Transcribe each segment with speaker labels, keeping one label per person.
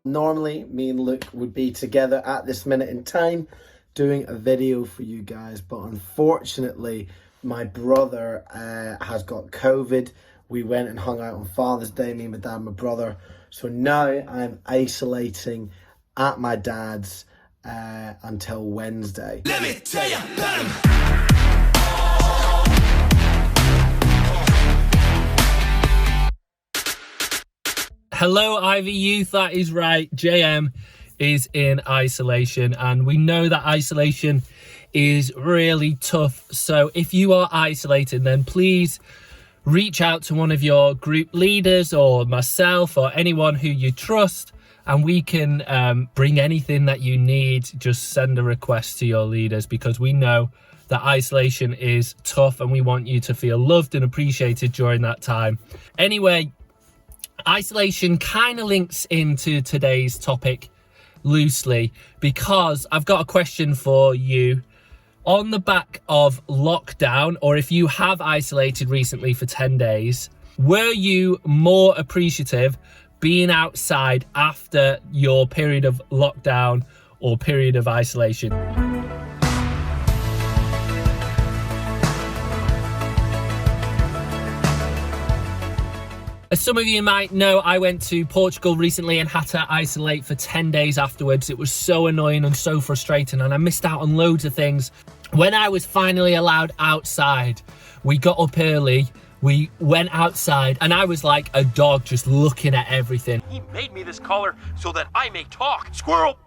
Speaker 1: Normally, me and Luke would be together at this minute in time doing a video for you guys, but unfortunately, my brother has got COVID. We went and hung out on Father's Day, me, my dad, and my brother. So now I'm isolating at my dad's until Wednesday.
Speaker 2: Let me tell you about him.
Speaker 3: Hello, Ivy Youth. That is right. JM is in isolation, and we know that isolation is really tough. So if you are isolated, then please reach out to one of your group leaders or myself or anyone who you trust, and we can bring anything that you need. Just send a request to your leaders, because we know that isolation is tough and we want you to feel loved and appreciated during that time. Anyway, isolation kind of links into today's topic loosely, because I've got a question for you. On the back of lockdown, or if you have isolated recently for 10 days, were you more appreciative being outside after your period of lockdown or period of isolation? As some of you might know, I went to Portugal recently and had to isolate for 10 days afterwards. It was so annoying and so frustrating, and I missed out on loads of things. When I was finally allowed outside, we got up early, we went outside, and I was like a dog just looking at everything.
Speaker 4: He made me this collar so that I may talk. Squirrel!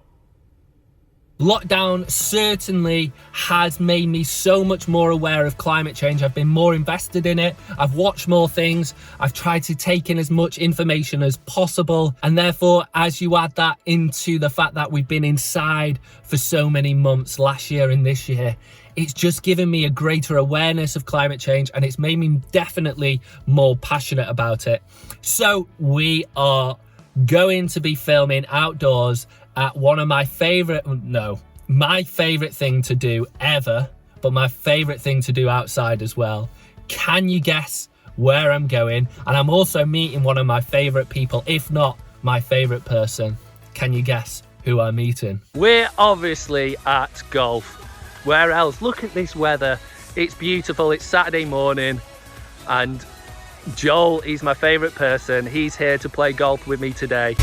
Speaker 3: Lockdown certainly has made me so much more aware of climate change. I've been more invested in it. I've watched more things. I've tried to take in as much information as possible. And therefore, as you add that into the fact that we've been inside for so many months last year and this year, it's just given me a greater awareness of climate change, and it's made me definitely more passionate about it. So we are going to be filming outdoors at one of my my favorite thing to do ever, but my favorite thing to do outside as well. Can you guess where I'm going? And I'm also meeting one of my favorite people, if not my favorite person. Can you guess who I'm meeting?
Speaker 4: We're obviously at golf. Where else? Look at this weather. It's beautiful. It's Saturday morning, and Joel is my favorite person. He's here to play golf with me today.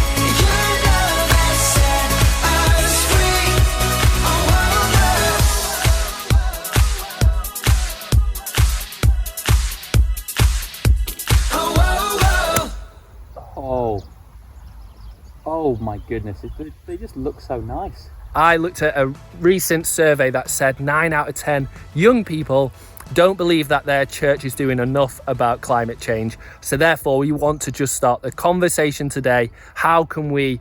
Speaker 5: Oh my goodness, they just look so nice.
Speaker 3: I looked at a recent survey that said 9 out of 10 young people don't believe that their church is doing enough about climate change. So therefore, we want to just start the conversation today. How can we,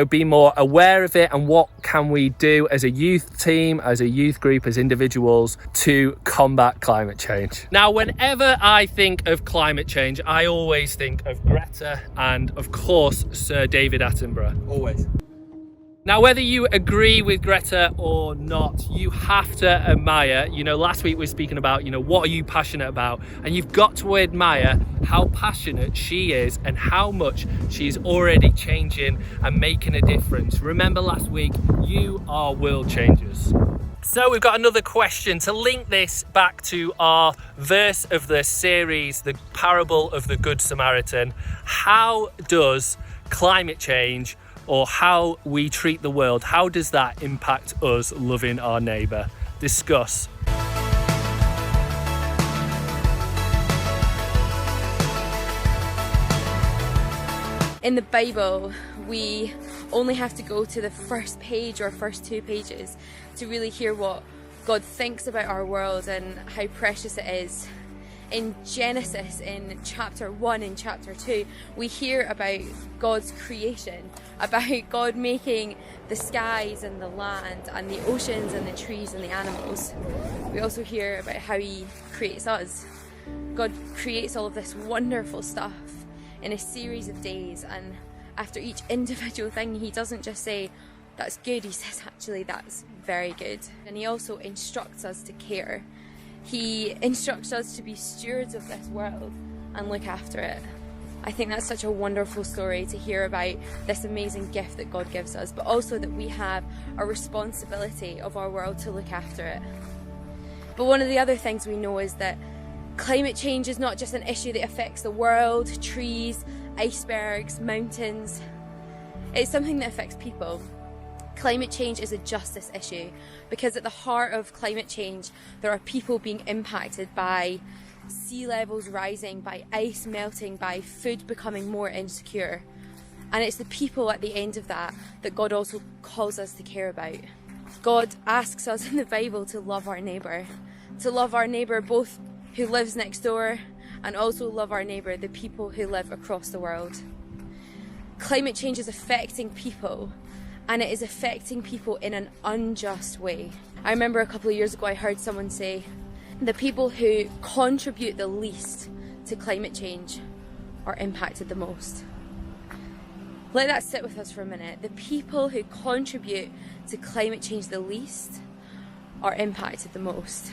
Speaker 3: be more aware of it, and what can we do as a youth team, as a youth group, as individuals to combat climate change? Now, whenever I think of climate change, I always think of Greta and, of course, Sir David Attenborough. Always. Now, whether you agree with Greta or not, you have to admire, last week we were speaking about, what are you passionate about? And you've got to admire how passionate she is and how much she's already changing and making a difference. Remember last week, you are world changers. So we've got another question to link this back to our verse of the series, the parable of the Good Samaritan. How does climate change, or how we treat the world, how does that impact us loving our neighbour? Discuss.
Speaker 6: In the Bible, we only have to go to the first page or first 2 pages to really hear what God thinks about our world and how precious it is. In Genesis, in chapter 1 and chapter 2, we hear about God's creation, about God making the skies and the land and the oceans and the trees and the animals. We also hear about how He creates us. God creates all of this wonderful stuff in a series of days, and after each individual thing, He doesn't just say, "That's good," He says, "Actually, that's very good." And He also instructs us to care. He instructs us to be stewards of this world and look after it. I think that's such a wonderful story to hear about this amazing gift that God gives us, but also that we have a responsibility of our world to look after it. But one of the other things we know is that climate change is not just an issue that affects the world, trees, icebergs, mountains. It's something that affects people. Climate change is a justice issue because at the heart of climate change there are people being impacted by sea levels rising, by ice melting, by food becoming more insecure. And it's the people at the end of that that God also calls us to care about. God asks us in the Bible to love our neighbour both who lives next door and also love our neighbour, the people who live across the world. Climate change is affecting people, and it is affecting people in an unjust way. I remember a couple of years ago I heard someone say, the people who contribute the least to climate change are impacted the most. Let that sit with us for a minute. The people who contribute to climate change the least are impacted the most.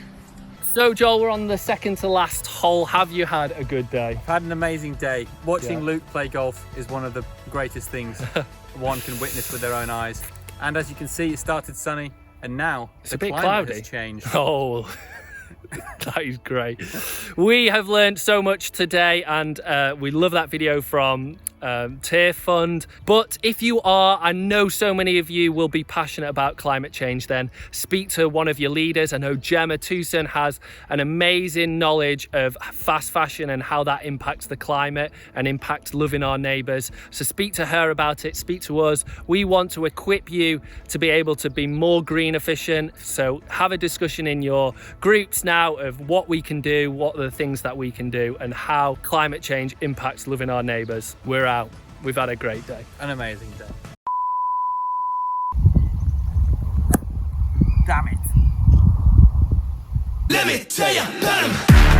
Speaker 3: So Joel, we're on the second to last hole. Have you had a good day?
Speaker 5: I've had an amazing day. Watching
Speaker 3: Yeah.
Speaker 5: Luke play golf is one of the greatest things one can witness with their own eyes. And as you can see, it started sunny, and now
Speaker 3: It's a
Speaker 5: the
Speaker 3: bit
Speaker 5: climate
Speaker 3: cloudy.
Speaker 5: has changed.
Speaker 3: Oh, that is great. We have learned so much today, and we love that video from Tier Fund. But if you are, I know so many of you will be passionate about climate change, then speak to one of your leaders. I know Gemma Tucson has an amazing knowledge of fast fashion and how that impacts the climate and impacts loving our neighbours. So speak to her about it, speak to us. We want to equip you to be able to be more green efficient. So have a discussion in your groups now of what we can do, what are the things that we can do, and how climate change impacts loving our neighbours. We're out. We've had a great day.
Speaker 5: An amazing day.
Speaker 2: Damn it. Let me tell you about him.